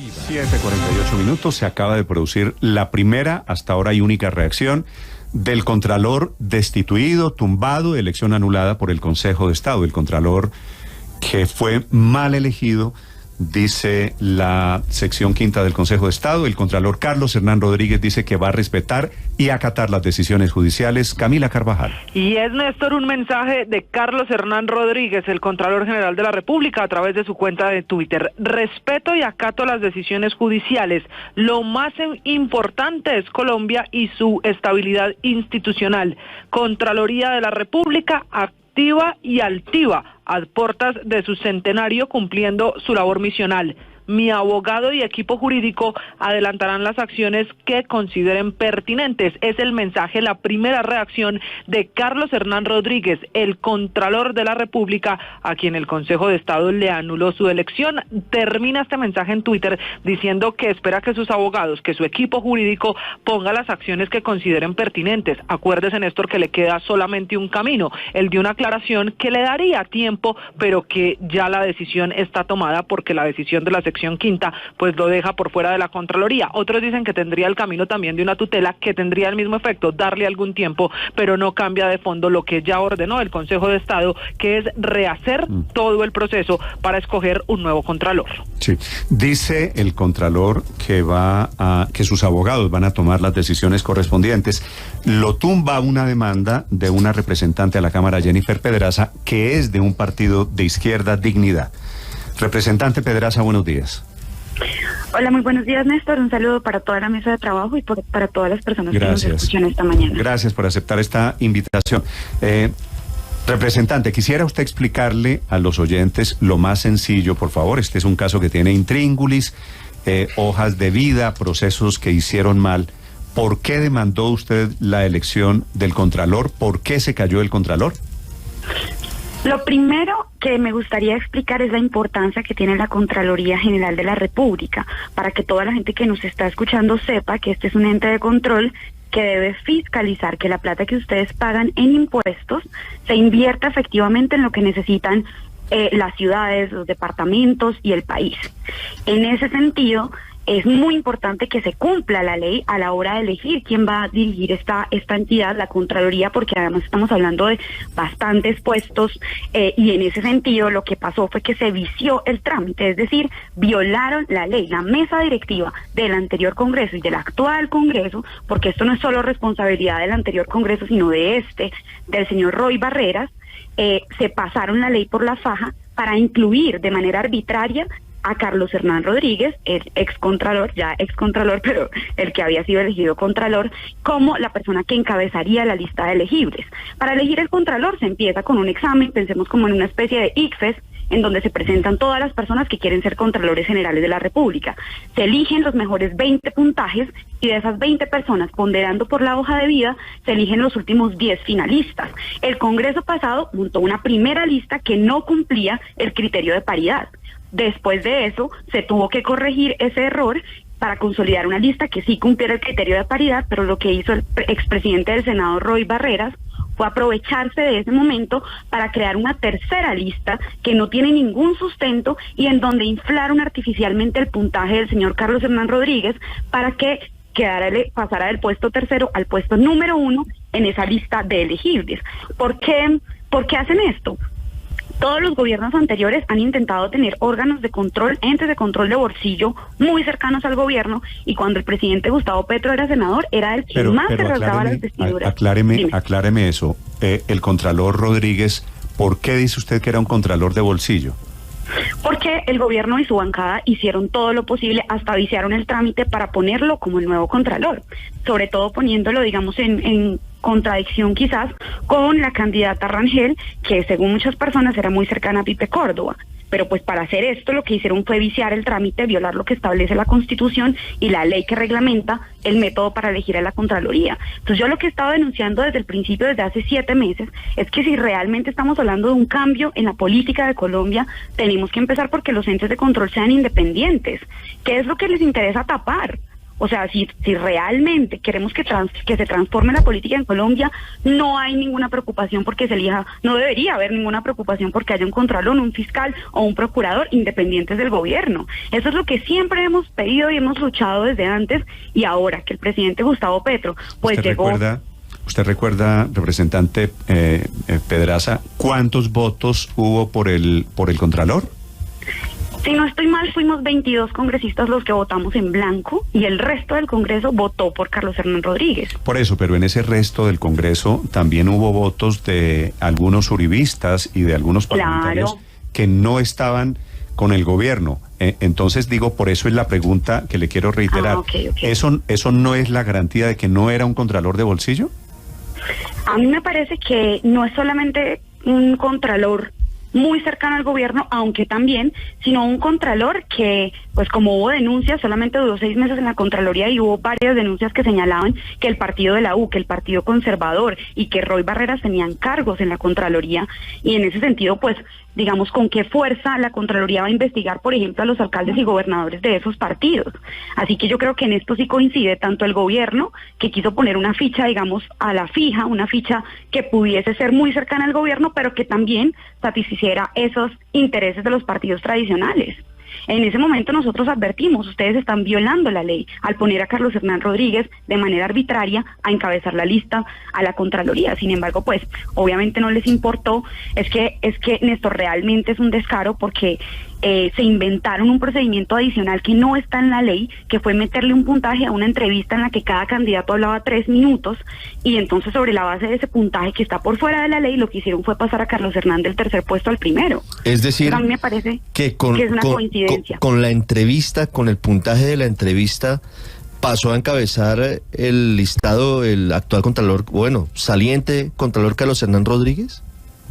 7:48, se acaba de producir la primera, hasta ahora y única reacción del Contralor destituido, tumbado, elección anulada por el Consejo de Estado. El Contralor que fue mal elegido, dice la sección quinta del Consejo de Estado. El Contralor Carlos Hernán Rodríguez dice que va a respetar y acatar las decisiones judiciales. Camila Carvajal. Y es, Néstor, un mensaje de Carlos Hernán Rodríguez, el Contralor General de la República, a través de su cuenta de Twitter. Respeto y acato las decisiones judiciales. Lo más importante es Colombia y su estabilidad institucional. Contraloría de la República, activa y altiva, a puertas de su centenario, cumpliendo su labor misional. Mi abogado y equipo jurídico adelantarán las acciones que consideren pertinentes. Es el mensaje, la primera reacción de Carlos Hernán Rodríguez, el Contralor de la República, a quien el Consejo de Estado le anuló su elección. Termina este mensaje en Twitter diciendo que espera que sus abogados, que su equipo jurídico ponga las acciones que consideren pertinentes. Acuérdese, Néstor, que le queda solamente un camino, el de una aclaración que le daría tiempo, pero que ya la decisión está tomada, porque la decisión de la sección quinta pues lo deja por fuera de la Contraloría. Otros dicen que tendría el camino también de una tutela, que tendría el mismo efecto, darle algún tiempo, pero no cambia de fondo lo que ya ordenó el Consejo de Estado, que es rehacer todo el proceso para escoger un nuevo Contralor. Sí, dice el Contralor que sus abogados van a tomar las decisiones correspondientes. Lo tumba una demanda de una representante a la Cámara, Jennifer Pedraza, que es de un partido de izquierda, Dignidad. Representante Pedraza, buenos días. Hola, muy buenos días, Néstor. Un saludo para toda la mesa de trabajo y para todas las personas que nos escuchan esta mañana. Gracias por aceptar esta invitación. Representante, quisiera usted explicarle a los oyentes lo más sencillo, por favor. Este es un caso que tiene intríngulis, hojas de vida, procesos que hicieron mal. ¿Por qué demandó usted la elección del Contralor? ¿Por qué se cayó el Contralor? Lo primero que me gustaría explicar es la importancia que tiene la Contraloría General de la República, para que toda la gente que nos está escuchando sepa que este es un ente de control que debe fiscalizar que la plata que ustedes pagan en impuestos se invierta efectivamente en lo que necesitan las ciudades, los departamentos y el país. En ese sentido, es muy importante que se cumpla la ley a la hora de elegir quién va a dirigir esta entidad, la Contraloría, porque además estamos hablando de bastantes puestos y en ese sentido lo que pasó fue que se vició el trámite, es decir, violaron la ley. La mesa directiva del anterior Congreso y del actual Congreso, porque esto no es solo responsabilidad del anterior Congreso, sino de del señor Roy Barreras, se pasaron la ley por la faja para incluir de manera arbitraria a Carlos Hernán Rodríguez, el excontralor, pero el que había sido elegido contralor, como la persona que encabezaría la lista de elegibles. Para elegir el contralor se empieza con un examen, pensemos como en una especie de ICFES, en donde se presentan todas las personas que quieren ser contralores generales de la República. Se eligen los mejores 20 puntajes y de esas 20 personas, ponderando por la hoja de vida, se eligen los últimos 10 finalistas. El Congreso pasado montó una primera lista que no cumplía el criterio de paridad. Después de eso, se tuvo que corregir ese error para consolidar una lista que sí cumpliera el criterio de paridad, pero lo que hizo el expresidente del Senado, Roy Barreras, fue aprovecharse de ese momento para crear una tercera lista que no tiene ningún sustento y en donde inflaron artificialmente el puntaje del señor Carlos Hernán Rodríguez para que pasara del puesto tercero al puesto número 1 en esa lista de elegibles. ¿Por qué hacen esto? Todos los gobiernos anteriores han intentado tener órganos de control, entes de control de bolsillo muy cercanos al gobierno, y cuando el presidente Gustavo Petro era senador, era el que más se rasgaba las vestiduras. Acláreme eso. El Contralor Rodríguez, ¿por qué dice usted que era un Contralor de bolsillo? Porque el gobierno y su bancada hicieron todo lo posible, hasta viciaron el trámite para ponerlo como el nuevo Contralor, sobre todo poniéndolo, digamos, en contradicción quizás con la candidata Rangel, que según muchas personas era muy cercana a Pipe Córdoba. Pero pues para hacer esto lo que hicieron fue viciar el trámite, violar lo que establece la Constitución y la ley que reglamenta el método para elegir a la Contraloría. Entonces yo lo que he estado denunciando desde el principio, desde hace 7 meses, es que si realmente estamos hablando de un cambio en la política de Colombia, tenemos que empezar porque los entes de control sean independientes. ¿Qué es lo que les interesa tapar? O sea, si realmente queremos que se transforme la política en Colombia, no hay ninguna preocupación porque se elija, no debería haber ninguna preocupación porque haya un contralor, un fiscal o un procurador independientes del gobierno. Eso es lo que siempre hemos pedido y hemos luchado desde antes, y ahora que el presidente Gustavo Petro pues llegó... ¿Usted recuerda, representante Pedraza, cuántos votos hubo por el contralor? Si no estoy mal, fuimos 22 congresistas los que votamos en blanco y el resto del Congreso votó por Carlos Hernán Rodríguez. Por eso, pero en ese resto del Congreso también hubo votos de algunos uribistas y de algunos parlamentarios que no estaban con el gobierno. Entonces digo, por eso es la pregunta que le quiero reiterar. Okay. ¿Eso no es la garantía de que no era un contralor de bolsillo? A mí me parece que no es solamente un contralor muy cercano al gobierno, aunque también, sino un contralor que, pues como hubo denuncias, solamente duró 6 meses en la Contraloría y hubo varias denuncias que señalaban que el partido de la U, que el Partido Conservador y que Roy Barreras tenían cargos en la Contraloría, y en ese sentido, pues, digamos, con qué fuerza la Contraloría va a investigar, por ejemplo, a los alcaldes y gobernadores de esos partidos. Así que yo creo que en esto sí coincide tanto el gobierno, que quiso poner una ficha, digamos, a la fija, una ficha que pudiese ser muy cercana al gobierno, pero que también satisficiera esos intereses de los partidos tradicionales. En ese momento nosotros advertimos, ustedes están violando la ley al poner a Carlos Hernán Rodríguez de manera arbitraria a encabezar la lista a la Contraloría. Sin embargo, pues obviamente no les importó. Es que Néstor, realmente es un descaro porque se inventaron un procedimiento adicional que no está en la ley, que fue meterle un puntaje a una entrevista en la que cada candidato hablaba 3 minutos, y entonces sobre la base de ese puntaje que está por fuera de la ley, lo que hicieron fue pasar a Carlos Hernán del tercer puesto al primero. Es decir, a mí me parece que es una coincidencia. Con la entrevista, con el puntaje de la entrevista, pasó a encabezar el listado el actual contralor, saliente contralor Carlos Hernán Rodríguez.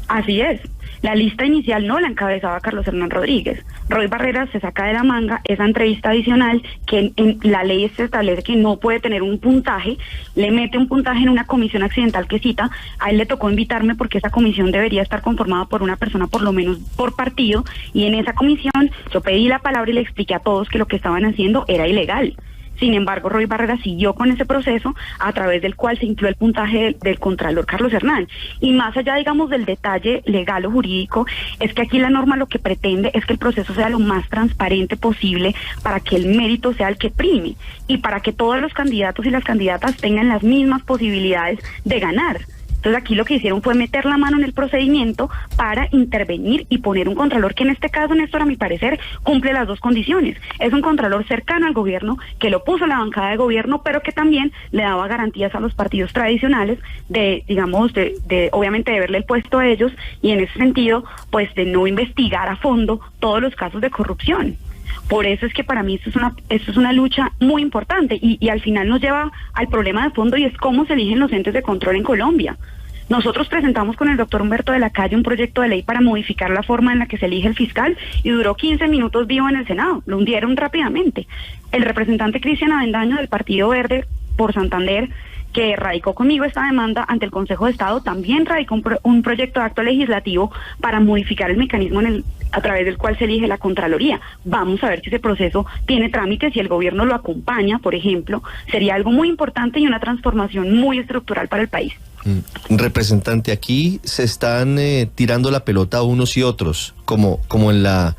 Así es. La lista inicial no la encabezaba Carlos Hernán Rodríguez. Roy Barreras se saca de la manga esa entrevista adicional que en la ley se establece que no puede tener un puntaje, le mete un puntaje en una comisión accidental que cita. A él le tocó invitarme porque esa comisión debería estar conformada por una persona por lo menos por partido, y en esa comisión yo pedí la palabra y le expliqué a todos que lo que estaban haciendo era ilegal. Sin embargo, Roy Barreras siguió con ese proceso a través del cual se incluyó el puntaje del contralor Carlos Hernán. Y más allá, digamos, del detalle legal o jurídico, es que aquí la norma lo que pretende es que el proceso sea lo más transparente posible para que el mérito sea el que prime y para que todos los candidatos y las candidatas tengan las mismas posibilidades de ganar. Entonces aquí lo que hicieron fue meter la mano en el procedimiento para intervenir y poner un contralor que en este caso, Néstor, a mi parecer, cumple las dos condiciones. Es un contralor cercano al gobierno, que lo puso la bancada de gobierno, pero que también le daba garantías a los partidos tradicionales de obviamente de verle el puesto a ellos, y en ese sentido, pues de no investigar a fondo todos los casos de corrupción. Por eso es que para mí esto es una lucha muy importante y al final nos lleva al problema de fondo, y es cómo se eligen los entes de control en Colombia. Nosotros presentamos con el doctor Humberto de la Calle un proyecto de ley para modificar la forma en la que se elige el fiscal y duró 15 minutos vivo en el Senado, lo hundieron rápidamente. El representante Cristian Avendaño del Partido Verde por Santander, que radicó conmigo esta demanda ante el Consejo de Estado, también radicó un proyecto de acto legislativo para modificar el mecanismo a través del cual se elige la Contraloría. Vamos a ver si ese proceso tiene trámites y el gobierno lo acompaña, por ejemplo. Sería algo muy importante y una transformación muy estructural para el país. Representante, aquí se están tirando la pelota a unos y otros, como en la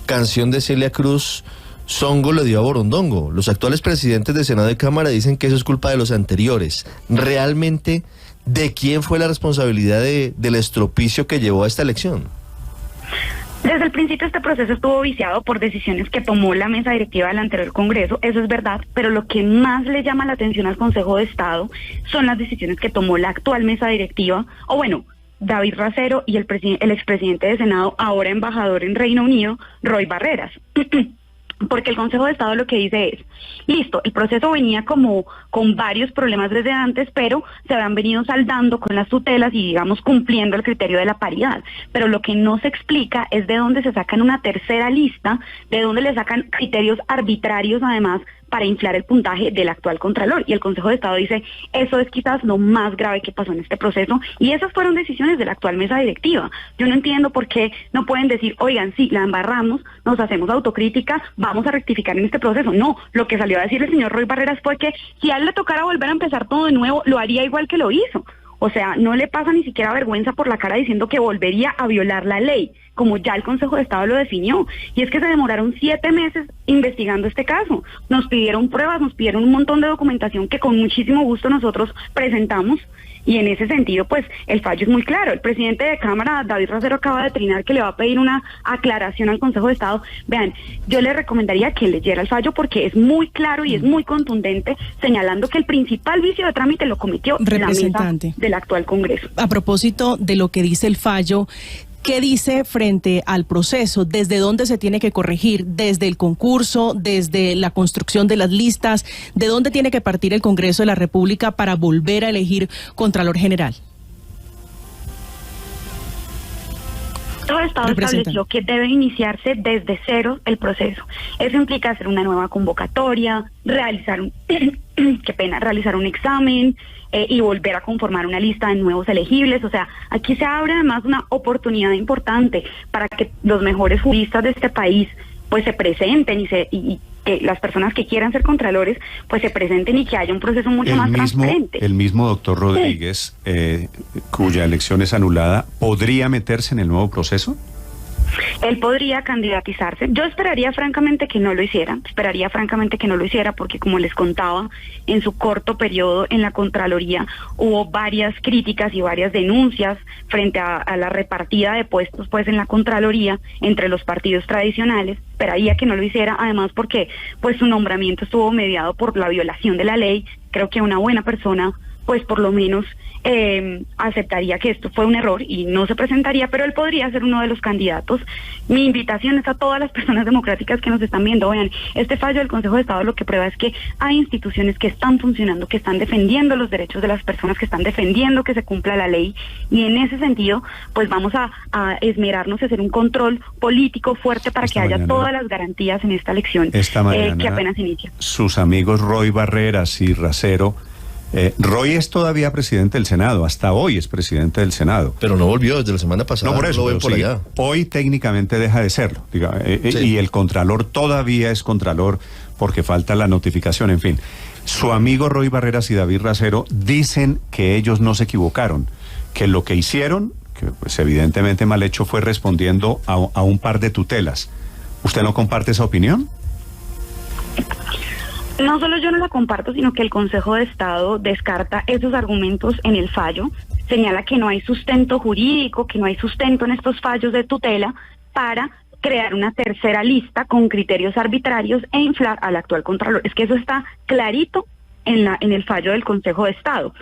canción de Celia Cruz, Songo le dio a Borondongo. Los actuales presidentes de Senado y Cámara dicen que eso es culpa de los anteriores. ¿Realmente de quién fue la responsabilidad del estropicio que llevó a esta elección? Desde el principio este proceso estuvo viciado por decisiones que tomó la mesa directiva del anterior Congreso, eso es verdad, pero lo que más le llama la atención al Consejo de Estado son las decisiones que tomó la actual mesa directiva, David Racero y el expresidente de Senado, ahora embajador en Reino Unido, Roy Barreras. Porque el Consejo de Estado lo que dice es, listo, el proceso venía como con varios problemas desde antes, pero se habían venido saldando con las tutelas y, digamos, cumpliendo el criterio de la paridad. Pero lo que no se explica es de dónde se sacan una tercera lista, de dónde le sacan criterios arbitrarios, además, para inflar el puntaje del actual Contralor. Y el Consejo de Estado dice, eso es quizás lo más grave que pasó en este proceso, y esas fueron decisiones de la actual mesa directiva. Yo no entiendo por qué no pueden decir, oigan, sí, la embarramos, nos hacemos autocrítica, vamos a rectificar en este proceso. No, lo que salió a decir el señor Roy Barreras fue que si a él le tocara volver a empezar todo de nuevo, lo haría igual que lo hizo. O sea, no le pasa ni siquiera vergüenza por la cara diciendo que volvería a violar la ley, como ya el Consejo de Estado lo definió. Y es que se demoraron 7 meses investigando este caso. Nos pidieron pruebas, nos pidieron un montón de documentación que con muchísimo gusto nosotros presentamos. Y en ese sentido, pues, el fallo es muy claro. El presidente de Cámara, David Racero, acaba de trinar que le va a pedir una aclaración al Consejo de Estado. Vean, yo le recomendaría que leyera el fallo porque es muy claro y es muy contundente, señalando que el principal vicio de trámite lo cometió la mesa del actual Congreso. A propósito de lo que dice el fallo, ¿qué dice frente al proceso? ¿Desde dónde se tiene que corregir? ¿Desde el concurso? ¿Desde la construcción de las listas? ¿De dónde tiene que partir el Congreso de la República para volver a elegir Contralor General? Todo Estado estableció que debe iniciarse desde cero el proceso. Eso implica hacer una nueva convocatoria, realizar un examen y volver a conformar una lista de nuevos elegibles. O sea, aquí se abre además una oportunidad importante para que los mejores juristas de este país pues se presenten y que las personas que quieran ser contralores pues se presenten y que haya un proceso mucho más transparente. El mismo doctor Rodríguez, cuya elección es anulada, ¿podría meterse en el nuevo proceso? Él podría candidatizarse. Yo esperaría francamente que no lo hiciera, porque como les contaba, en su corto periodo en la Contraloría hubo varias críticas y varias denuncias frente a la repartida de puestos pues en la Contraloría entre los partidos tradicionales. Esperaría que no lo hiciera, además porque pues su nombramiento estuvo mediado por la violación de la ley. Creo que una buena persona pues por lo menos aceptaría que esto fue un error y no se presentaría, pero él podría ser uno de los candidatos. Mi invitación es a todas las personas democráticas que nos están viendo. Vean, este fallo del Consejo de Estado lo que prueba es que hay instituciones que están funcionando, que están defendiendo los derechos de las personas, que están defendiendo que se cumpla la ley, y en ese sentido, pues vamos a esmerarnos a hacer un control político fuerte para que haya todas las garantías en esta elección que apenas inicia. Sus amigos Roy Barreras y Racero. Roy es todavía presidente del Senado, hasta hoy es presidente del Senado. Pero no volvió desde la semana pasada. No, por eso, por allá. Hoy técnicamente deja de serlo. Sí. Y el Contralor todavía es Contralor porque falta la notificación, en fin. Su amigo Roy Barreras y David Racero dicen que ellos no se equivocaron, que lo que hicieron, que pues evidentemente mal hecho, fue respondiendo a un par de tutelas. ¿Usted no comparte esa opinión? No solo yo no la comparto, sino que el Consejo de Estado descarta esos argumentos en el fallo, señala que no hay sustento jurídico, que no hay sustento en estos fallos de tutela para crear una tercera lista con criterios arbitrarios e inflar al actual Contralor. Es que eso está clarito en el fallo del Consejo de Estado.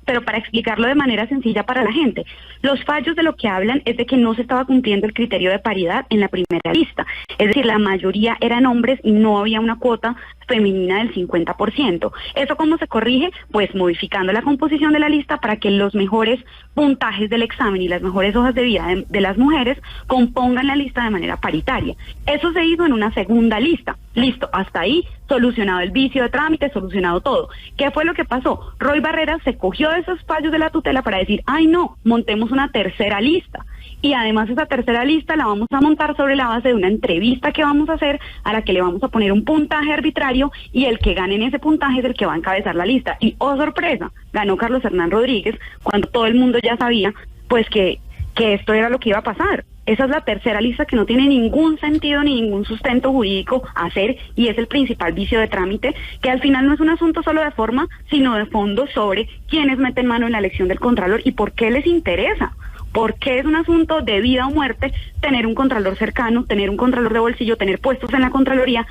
Pero para explicarlo de manera sencilla para la gente, los fallos de lo que hablan es de que no se estaba cumpliendo el criterio de paridad en la primera lista. Es decir, la mayoría eran hombres y no había una cuota femenina del 50%. ¿Eso cómo se corrige? Pues modificando la composición de la lista para que los mejores puntajes del examen y las mejores hojas de vida de las mujeres compongan la lista de manera paritaria. Eso se hizo en una segunda lista. Listo, hasta ahí solucionado el vicio de trámite, solucionado todo. ¿Qué fue lo que pasó? Roy Barreras se cogió de esos fallos de la tutela para decir, ay no, montemos una tercera lista. Y además esa tercera lista la vamos a montar sobre la base de una entrevista que vamos a hacer, a la que le vamos a poner un puntaje arbitrario, y el que gane en ese puntaje es el que va a encabezar la lista. Y oh sorpresa, ganó Carlos Hernán Rodríguez, cuando todo el mundo ya sabía pues que esto era lo que iba a pasar. Esa es la tercera lista que no tiene ningún sentido ni ningún sustento jurídico hacer, y es el principal vicio de trámite, que al final no es un asunto solo de forma, sino de fondo sobre quiénes meten mano en la elección del Contralor y por qué les interesa. Porque es un asunto de vida o muerte tener un Contralor cercano, tener un Contralor de bolsillo, tener puestos en la Contraloría,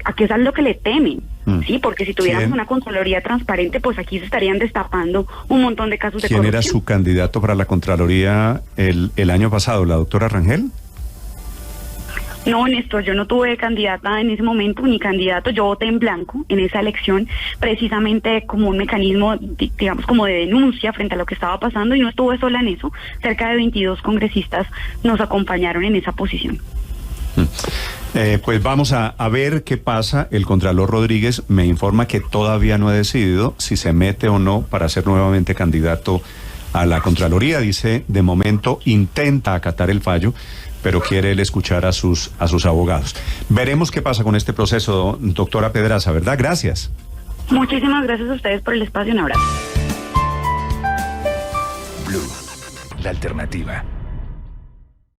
a que es algo que le temen. Sí, porque si tuviéramos una Contraloría transparente, pues aquí se estarían destapando un montón de casos de corrupción. ¿Quién era su candidato para la Contraloría el año pasado, la doctora Rangel? No, Néstor, yo no tuve candidata en ese momento, ni candidato. Yo voté en blanco en esa elección, precisamente como un mecanismo, digamos, como de denuncia frente a lo que estaba pasando, y no estuve sola en eso. Cerca de 22 congresistas nos acompañaron en esa posición. Pues vamos a ver qué pasa. El Contralor Rodríguez me informa que todavía no ha decidido si se mete o no para ser nuevamente candidato a la Contraloría. Dice, de momento intenta acatar el fallo, pero quiere él escuchar a sus abogados. Veremos qué pasa con este proceso, doctora Pedraza, ¿verdad? Gracias. Muchísimas gracias a ustedes por el espacio. Un abrazo. Blue, la alternativa.